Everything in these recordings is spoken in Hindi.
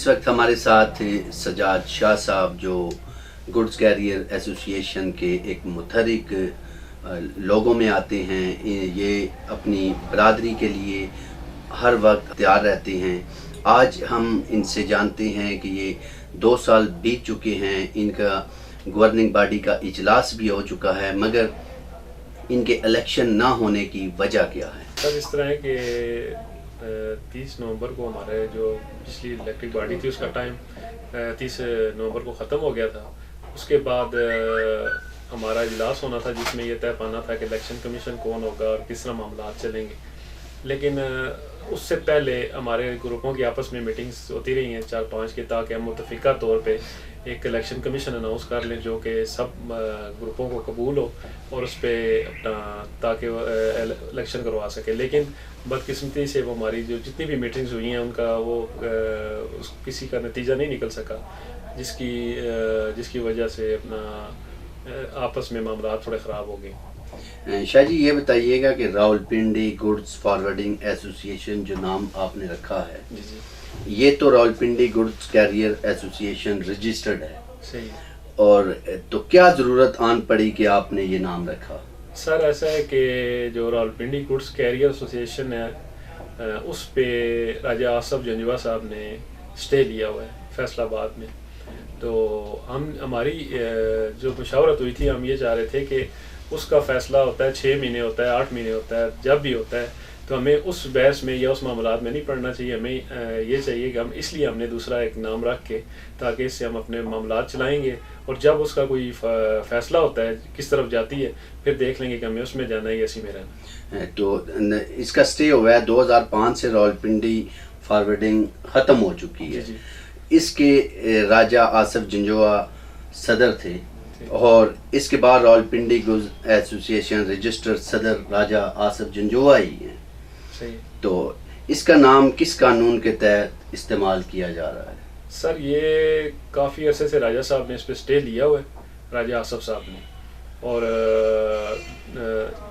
इस वक्त हमारे साथ हैं सजाद शाह साहब, जो गुड्स कैरियर एसोसिएशन के एक मुतहरिक लोगों में आते हैं। ये अपनी बरादरी के लिए हर वक्त तैयार रहते हैं। आज हम इनसे जानते हैं कि ये 2 साल बीत चुके हैं, इनका गवर्निंग बॉडी का इजलास भी हो चुका है, मगर इनके इलेक्शन ना होने की वजह क्या है? सर, इस तरह है कि 30 नवंबर को हमारे जो पिछली इलेक्टेड बॉडी थी उसका टाइम 30 नवंबर को ख़त्म हो गया था। उसके बाद हमारा इजलास होना था जिसमें यह तय पाना था कि इलेक्शन कमीशन कौन होगा और किस तरह मामला चलेंगे। लेकिन उससे पहले हमारे ग्रुपों की आपस में मीटिंग्स होती रही हैं 4-5 की, ताकि हम मुतफ़िका तौर पे एक इलेक्शन कमीशन अनाउंस कर लें जो कि सब ग्रुपों को कबूल हो और उस पर अपना ताकि इलेक्शन करवा सके। लेकिन बदकिस्मती से वो हमारी जो जितनी भी मीटिंग्स हुई हैं उनका वो किसी का नतीजा नहीं निकल सका, जिसकी वजह से अपना आपस में मामला थोड़े ख़राब हो गए। शाह जी, ये बताइएगा कि रावलपिंडी गुड्स फॉरवर्डिंग एसोसिएशन जो नाम आपने रखा है, जी, ये तो Rawalpindi goods carrier association registered है, सही। और तो क्या ज़रूरत आन पड़ी कि आपने ये नाम रखा? सर, ऐसा है कि जो रावलपिंडी गुड्स कैरियर एसोसिएशन है उस पे राजा आसफ जंजवा साहब ने स्टे लिया हुआ है फैसलाबाद में। तो हमारी जो मुशावरत हुई थी, हम ये चाह रहे थे कि उसका फ़ैसला होता है 6 महीने होता है, 8 महीने होता है, जब भी होता है, तो हमें उस बहस में या उस मामलात में नहीं पड़ना चाहिए। हमें ये चाहिए कि इसलिए हमने दूसरा एक नाम रख के ताकि इससे हम अपने मामलात चलाएंगे और जब उसका कोई फ़ैसला होता है किस तरफ जाती है फिर देख लेंगे कि हमें उसमें जाना है या इसी में रहना। तो इसका स्टे हुआ है 2005 से, रावलपिंडी फॉरवर्डिंग ख़त्म हो चुकी है। जी। इसके राजा आसफ जंजवा सदर थे और इसके बाद रावलपिंडी गुड्स एसोसिएशन रजिस्टर्ड सदर राजा आसफ जंजवा ही हैं। सही। तो इसका नाम किस कानून के तहत इस्तेमाल किया जा रहा है? सर, ये काफ़ी अरसे से राजा साहब ने इस पर स्टे लिया हुआ है, राजा आसफ साहब ने। और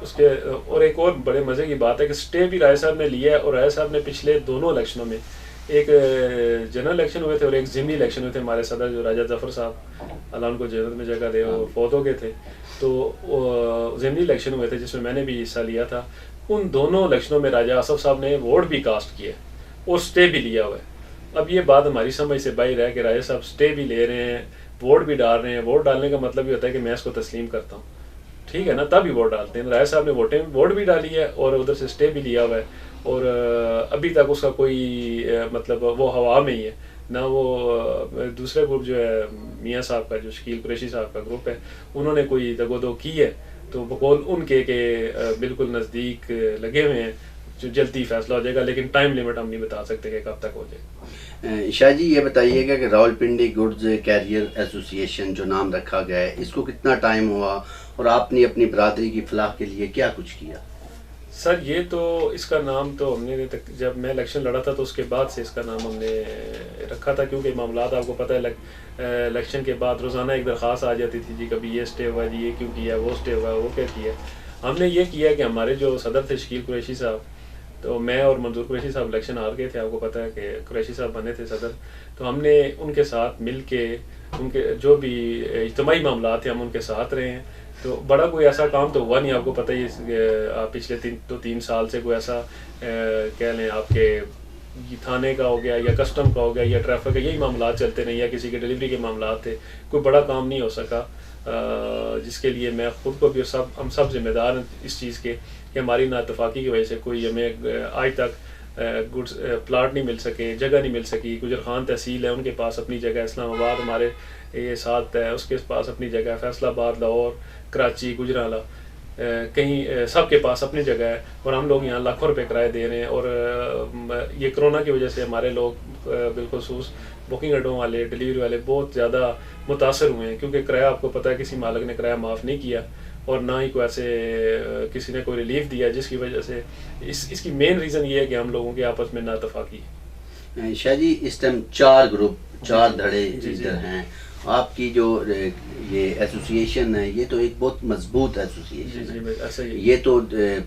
उसके और एक और बड़े मज़े की बात है कि स्टे भी राजा साहब ने लिया है और राजा साहब ने पिछले दोनों इलेक्शनों में, एक जनरल इलेक्शन हुए थे और एक ज़िमनी इलेक्शन हुए थे, हमारे सदर जो राजा जफ़र साहब अल्लाह उनको जन्नत में जगह दे, वो फौत हो गए थे। तो ज़िमनी इलेक्शन हुए थे जिसमें मैंने भी हिस्सा लिया था। उन दोनों इलेक्शनों में राजा आसफ साहब ने वोट भी कास्ट किए और स्टे भी लिया हुआ है। अब ये बात हमारी समझ से बाहर है कि राजा साहब स्टे भी ले रहे हैं, वोट भी डाल रहे हैं। वोट डालने का मतलब ये होता है कि मैं इसको तस्लीम करता हूँ, ठीक है ना, तभी वोट डालते हैं। राजा साहब ने वोट भी डाली है और उधर से स्टे भी लिया हुआ है और अभी तक उसका कोई मतलब वो हवा में ही है ना। वो दूसरे ग्रुप जो है मियाँ साहब का, जो शकील कुरैशी साहब का ग्रुप है, उन्होंने कोई दगोदो की है तो बकौल उनके के बिल्कुल नज़दीक लगे हुए हैं, जो जल्दी फैसला हो जाएगा, लेकिन टाइम लिमिट हम नहीं बता सकते कि कब तक हो जाए। शाह जी, ये बताइएगा कि रावलपिंडी गुड्स कैरियर एसोसिएशन जो नाम रखा गया है, इसको कितना टाइम हुआ और आपने अपनी बरादरी की फलाह के लिए क्या कुछ किया? सर, ये तो इसका नाम तो हमने जब मैं इलेक्शन लड़ा था तो उसके बाद से इसका नाम हमने रखा था, क्योंकि मामलात आपको पता है इलेक्शन के बाद रोज़ाना एक दरख्वास्त आ जाती थी, जी कभी ये स्टे हुआ, जी ये क्यों किया, वो स्टे हुआ, वो क्या किया। हमने ये किया कि हमारे जो सदर थे शकील कुरैशी साहब, तो मैं और मंजूर कुरैशी साहब इलेक्शन हार गए थे, आपको पता है कि कुरैशी साहब बने थे सदर। तो हमने उनके साथ मिल के उनके जो भी इज्तिमाई मामलात थे हम उनके साथ रहे हैं। तो बड़ा कोई ऐसा काम तो हुआ नहीं, आपको पता ही पिछले 3 साल से कोई ऐसा कह लें आपके थाने का हो गया या कस्टम का हो गया या ट्रैफिक का, यही मामला चलते रहे या किसी के डिलीवरी के मामला थे, कोई बड़ा काम नहीं हो सका, जिसके लिए मैं ख़ुद को भी हम सब जिम्मेदार हैं इस चीज़ के कि हमारी नाइतफ़ाक़ी की वजह से कोई हमें आज तक गुड्स प्लाट नहीं मिल सके, जगह नहीं मिल सकी। गुजर खान तहसील है, उनके पास अपनी जगह, इस्लामाबाद हमारे ये साथ है, उसके पास अपनी जगह, फैसलाबाद, लाहौर, कराची, गुजराला, कहीं सबके पास अपनी जगह है और हम लोग यहाँ लाखों रुपए किराए दे रहे हैं। और ये कोरोना की वजह से हमारे लोग बिलखुसूस बुकिंग अड्डों वाले, डिलीवरी वाले बहुत ज़्यादा मुतासर हुए हैं, क्योंकि किराया आपको पता है किसी मालिक ने किराया माफ़ नहीं किया और ना ही कोई ऐसे किसी ने कोई रिलीफ दिया, जिसकी वजह से इसकी मेन रीज़न ये है कि हम लोगों के आपस में नातफ़ाक़ी है। शाह जी, इस टाइम 4 ग्रुप, 4 धड़े इधर हैं आपकी जो ये एसोसिएशन है, ये तो एक बहुत मजबूत एसोसिएशन है। ऐसा ही ये तो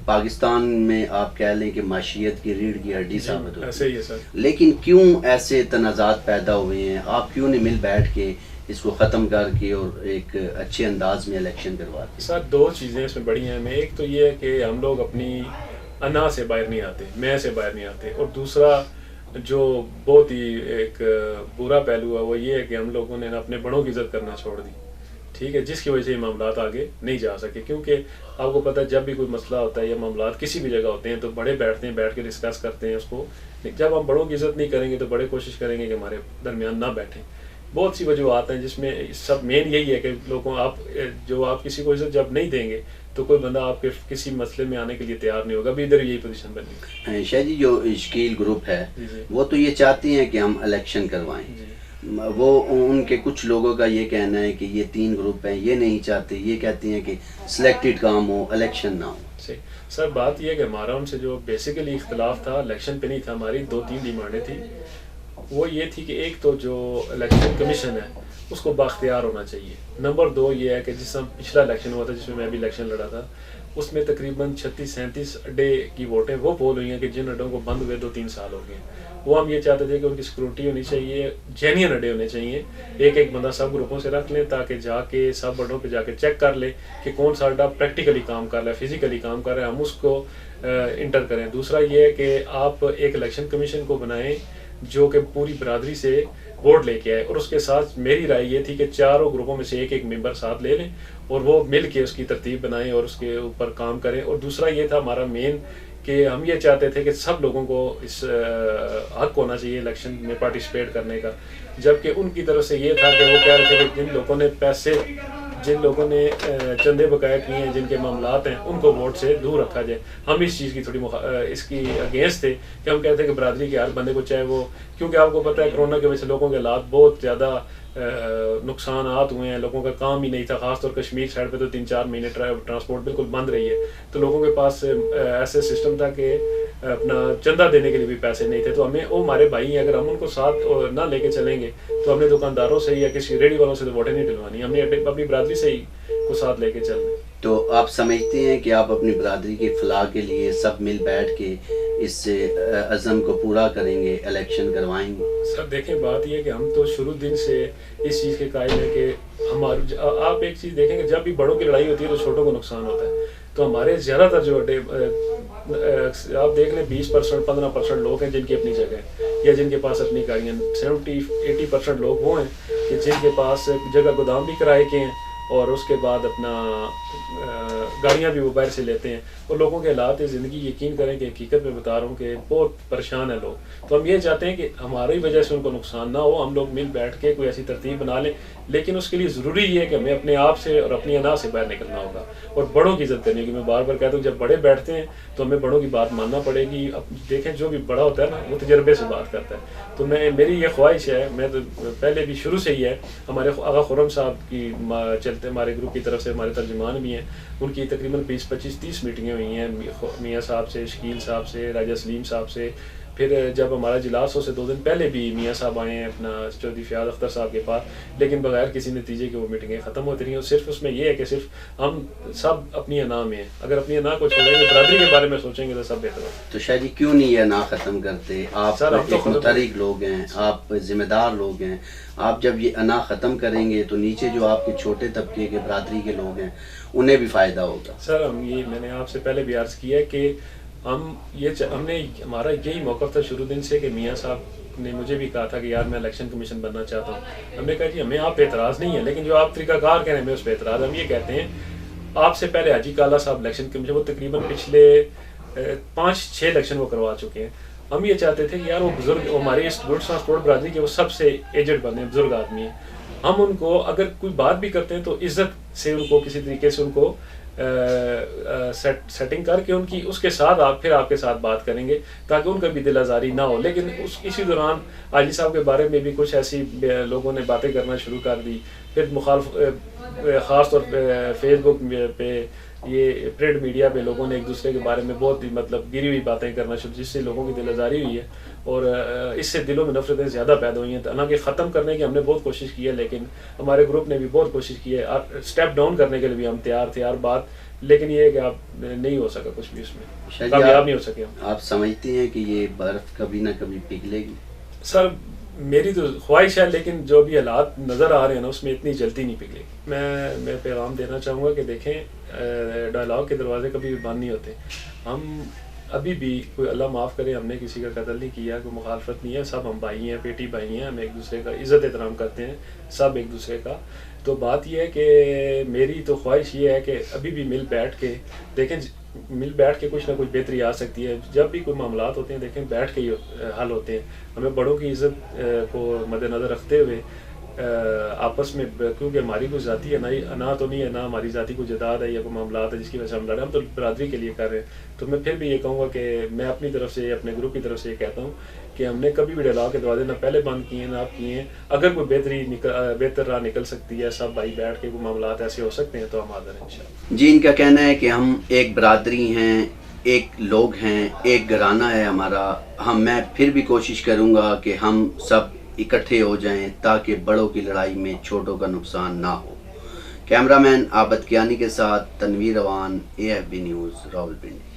पाकिस्तान में आप कह लें कि माशियत की रीढ़ की हड्डी साबित होती ऐसे ही है सर। लेकिन क्यों ऐसे तनाज़ात पैदा हुए हैं? आप क्यों नहीं मिल बैठ के इसको ख़त्म करके और एक अच्छे अंदाज में इलेक्शन करवाते? सर दो चीज़ें इसमें बड़ी हैं। मैं एक तो ये है कि हम लोग अपनी अना से बाहर नहीं आते, मैं से बाहर नहीं आते, और दूसरा जो बहुत ही एक बुरा पहलू है वो ये है कि हम लोगों ने अपने बड़ों की इज्जत करना छोड़ दी, ठीक है, जिसकी वजह से ये मामलात आगे नहीं जा सके। क्योंकि आपको पता है जब भी कोई मसला होता है या मामलात किसी भी जगह होते हैं तो बड़े बैठते हैं, बैठ के डिस्कस करते हैं उसको। जब हम बड़ों की इज्जत नहीं करेंगे तो बड़े कोशिश करेंगे कि हमारे दरमियान ना बैठें। बहुत सी वजूहत हैं जिसमें सब मेन यही है कि लोगों आप किसी को इज्जत जब नहीं देंगे तो कोई बंदा आपके किसी मसले में आने के लिए तैयार नहीं होगा। अभी इधर यही पोजीशन बनी। शाह जी, जो शकील ग्रुप है वो तो ये चाहती हैं कि हम इलेक्शन करवाएं। वो उनके कुछ लोगों का ये कहना है कि ये 3 ग्रुप हैं, ये नहीं चाहते, ये कहती हैं कि सिलेक्टेड काम हो, इलेक्शन ना हो। सही सर, बात यह है कि हमारा उनसे जो बेसिकली इख्तलाफ था इलेक्शन पे नहीं था, हमारी 2-3 डिमांडें थी। वो ये थी कि एक तो जो इलेक्शन कमीशन है उसको बाख्तियार होना चाहिए। नंबर 2 ये है कि जिस समय पिछला इलेक्शन हुआ था जिसमें मैं भी इलेक्शन लड़ा था, उसमें तकरीबन 36-37 अड्डे की वोटें वो पोल हुई हैं कि जिन अड्डों को बंद हुए 2-3 साल हो गए। वो हम ये चाहते थे कि उनकी सिक्योरिटी होनी चाहिए, जेन्युइन अड्डे होने चाहिए, एक बंदा सब ग्रुपों से रख लें ताकि जाके सब अड्डों पे जाके चेक कर ले कि कौन सा अड्डा प्रैक्टिकली काम कर रहा है, फिजिकली काम कर रहा है, हम उसको इंटर करें। दूसरा ये है कि आप एक इलेक्शन कमीशन को बनाएं जो कि पूरी बरादरी से वोट लेके आए, और उसके साथ मेरी राय ये थी कि चारों ग्रुपों में से एक मेंबर साथ ले लें और वो मिल के उसकी तरतीब बनाएं और उसके ऊपर काम करें। और दूसरा ये था हमारा मेन कि हम ये चाहते थे कि सब लोगों को इस हक होना चाहिए इलेक्शन में पार्टिसिपेट करने का, जबकि उनकी तरफ से ये था कि वो कह रहे थे कि जिन लोगों ने चंदे बकाया किए हैं, जिनके मामलात हैं, उनको वोट से दूर रखा जाए। हम इस चीज़ की थोड़ी इसकी अगेंस्ट थे कि हम कहते हैं कि बरादरी के हर बंदे को, चाहे वो, क्योंकि आपको पता है कोरोना की वजह से लोगों के हालात बहुत ज़्यादा नुकसानात हुए हैं, लोगों का काम ही नहीं था। खासतौर कश्मीर साइड पे तो 3-4 महीने ट्रांसपोर्ट बिल्कुल बंद रही है, तो लोगों के पास ऐसे सिस्टम था कि अपना चंदा देने के लिए भी पैसे नहीं थे। तो हमें वो हमारे भाई हैं, अगर हम उनको साथ ना लेके चलेंगे तो हमने दुकानदारों से या किसी रेडी वालों से तो वोटें नहीं डलवानी, हमने अपनी बरादरी से ही को साथ लेके चलना। तो आप समझते हैं कि आप अपनी बरादरी की फलाह के लिए सब मिल बैठ के इस अज़म को पूरा करेंगे, इलेक्शन करवाएंगे? सर देखें, बात यह है कि हम तो शुरू दिन से इस चीज़ के कायल हैं कि आप एक चीज़ देखेंगे, जब भी बड़ों की लड़ाई होती है तो छोटों को नुकसान होता है। तो हमारे ज़्यादातर जो आप देख लें 20% 15% लोग हैं जिनकी अपनी जगह है या जिनके पास अपनी गाड़ियाँ, 70-80% लोग वो हैं कि जिनके पास जगह गोदाम भी किराए के हैं और उसके बाद अपना गाड़ियाँ भी वो बाहर से लेते हैं। और लोगों के हालात ज़िंदगी, यकीन करें कि हकीकत में बता रहा हूँ कि बहुत परेशान है लोग। तो हम ये चाहते हैं कि हमारी वजह से उनको नुकसान ना हो, हम लोग मिल बैठ के कोई ऐसी तरतीब बना लें, लेकिन उसके लिए ज़रूरी ये है कि हमें अपने आप से और अपनी अना से बाहर निकलना होगा और बड़ों की इज्जत करनी होगी। मैं बार बार कहता हूँ, जब बड़े बैठते हैं तो हमें बड़ों की बात मानना पड़ेगी। अब देखें, जो भी बड़ा होता है ना, वो तजर्बे से बात करता है। तो मेरी ये ख्वाहिश है, मैं तो पहले भी शुरू से ही है, हमारे आगा खुर्रम साहब की चलते हमारे ग्रुप की तरफ से हमारे तर्जुमान भी हैं, उनकी तकरीबन 20-25-30 मीटिंगें हुई हैं मियाँ साहब से, शकील साहब से, राजा सलीम साहब से। फिर जब हमारा इजलास हो से 2 दिन पहले भी मियाँ साहब आए हैं अपना चौधरी फ़याज़ अख्तर साहब के पास, लेकिन बगैर किसी नतीजे के वो मीटिंगें ख़त्म होती रही। और सिर्फ उसमें यह है कि सिर्फ हम सब अपनी अना में हैं, अगर अपनी अना को छोड़ेंगे, बरादरी के बारे में सोचेंगे तो सब बेहतर हो। तो शाह जी, क्यों नहीं ये अना ख़त्म करते? आप एक मुतहरिक लोग हैं, आप ज़िम्मेदार लोग हैं। आप जब ये अना ख़त्म करेंगे तो नीचे जो आपके छोटे तबके के बरादरी के लोग हैं उन्हें भी फ़ायदा होगा। सर मैंने आपसे पहले भी अर्ज़ किया है कि हमने हमारा यही मौक़िफ़ था शुरू दिन से कि मियाँ साहब ने मुझे भी कहा था कि यार मैं इलेक्शन कमीशन बनना चाहता हूँ। हमने कहा जी हमें आप पे एतराज़ नहीं है, लेकिन जो आप तरीक़ाकार कह रहे हैं हमें उस पर एतराज़। हम ये कहते हैं, आपसे पहले हाजी काला साहब इलेक्शन कमीशन, वो तकरीबन पिछले 5-6 इलेक्शन वो करवा चुके हैं। हम ये चाहते थे कि यार वो बुज़ुर्ग, हमारी इस गुड्स ट्रांसपोर्ट बरादरी के वो सबसे एजड बंदे हैं, बुज़ुर्ग आदमी हैं। हम उनको अगर कोई बात भी करते हैं तो इज़्ज़त से उनको किसी तरीके से उनको सेटिंग करके उनकी उसके साथ फिर आपके साथ बात करेंगे ताकि उनका भी दिल आज़ारी ना हो। लेकिन इसी दौरान हाजी साहब के बारे में भी कुछ ऐसी लोगों ने बातें करना शुरू कर दी। फिर ख़ास तौर पे फेसबुक पे, ये प्रिंट मीडिया पे लोगों ने एक दूसरे के बारे में बहुत ही गिरी हुई बातें करना शुरू, जिससे लोगों की दिल आज़ारी हुई है। और इससे दिलों में नफरतें ज़्यादा पैदा हुई हैं। हालांकि ख़त्म करने की हमने बहुत कोशिश की है, लेकिन हमारे ग्रुप ने भी बहुत कोशिश की है, स्टेप डाउन करने के लिए भी हम तैयार थे हर बात, लेकिन ये है कि आप नहीं हो सका कुछ भी उसमें, कामयाब नहीं हो सके हम। आप समझते हैं कि ये बर्फ़ कभी ना कभी पिघलेगी? सर मेरी तो ख्वाहिश है, लेकिन जो भी हालात नज़र आ रहे हैं ना उसमें इतनी जल्दी नहीं पिघलेगी। मैं पैगाम देना चाहूँगा कि देखें, डायलॉग के दरवाजे कभी भी बंद नहीं होते। हम अभी भी, कोई अल्लाह माफ़ करे, हमने किसी का कत्ल नहीं किया, कोई मुखालफत नहीं है, सब हम भाई हैं, बेटी भाई हैं, हम एक दूसरे का इज़्ज़त एहतराम करते हैं सब एक दूसरे का। तो बात यह है कि मेरी तो ख्वाहिश ये है कि अभी भी मिल बैठ के देखें, मिल बैठ के कुछ ना कुछ बेहतरी आ सकती है। जब भी कोई मामलात होते हैं देखें बैठ के ही हल होते हैं। हमें बड़ों की इज़्ज़त को मद्देनज़र रखते हुए आपस में, क्योंकि हमारी कोई ज़ाती है ना तो नहीं है, ना हमारी ज़ाती कोई जदाद है या कोई मामलात है जिसकी वजह से हम लड़े, हम तो बरादरी के लिए कर रहे हैं। तो मैं फिर भी ये कहूँगा कि मैं अपनी तरफ से, अपने ग्रुप की तरफ से ये कहता हूँ कि हमने कभी भी डायलॉग के दरवाजे ना पहले बंद किए ना आप किए हैं। अगर कोई बेहतर राह निकल सकती है, सब भाई बैठ के कोई मामलात ऐसे हो सकते हैं, तो हम हाज़िर हैं इंशाअल्लाह। जी, इनका कहना है कि हम एक बरादरी हैं, एक लोग हैं, एक घराना है हमारा। मैं फिर भी कोशिश करूँगा कि हम सब इकट्ठे हो जाएं ताकि बड़ों की लड़ाई में छोटों का नुकसान ना हो। कैमरामैन आबद कियानी के साथ तनवीर अवान, AFB न्यूज़, रावलपिंडी।